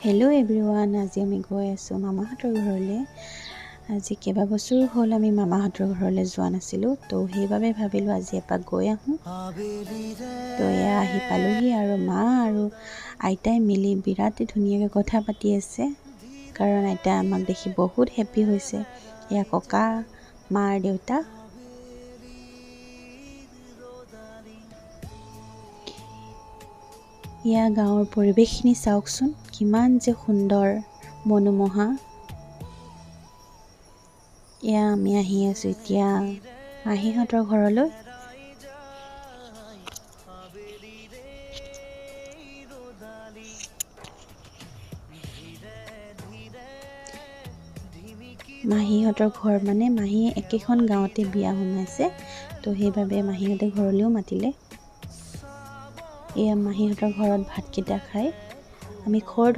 Hello' everyone, আজি আমি গৈ আছোঁ মামাহঁতৰ ঘৰলৈ। আজি কেইবাবছৰো হ'ল আমি মামাহঁতৰ ঘৰলৈ যোৱা নাছিলোঁ, তো সেইবাবে ভাবিলোঁ আজি এপাক গৈ আহোঁ। তো এয়া আহি পালোহি আৰু মা আৰু আইতাই মিলি বিৰাটেই ধুনীয়াকৈ কথা পাতি আছে, কাৰণ আইতাই আমাক দেখি বহুত হেপ্পী হৈছে। এয়া ককা, মাৰ দেউতা। এয়া গাঁৱৰ পৰিৱেশখিনি চাওকচোন, কিমান যে সুন্দৰ মনোমোহা। এয়া আমি আহি আছোঁ এতিয়া মাহীহঁতৰ ঘৰলৈ। মাহীহঁতৰ ঘৰ মানে মাহীয়ে একেখন গাঁৱতে বিয়া সোমাইছে, তো সেইবাবে মাহীহঁতে ঘৰলৈও মাতিলে। এয়া মাহীহঁতৰ ঘৰত ভাতকেইটা খাই আমি খৰ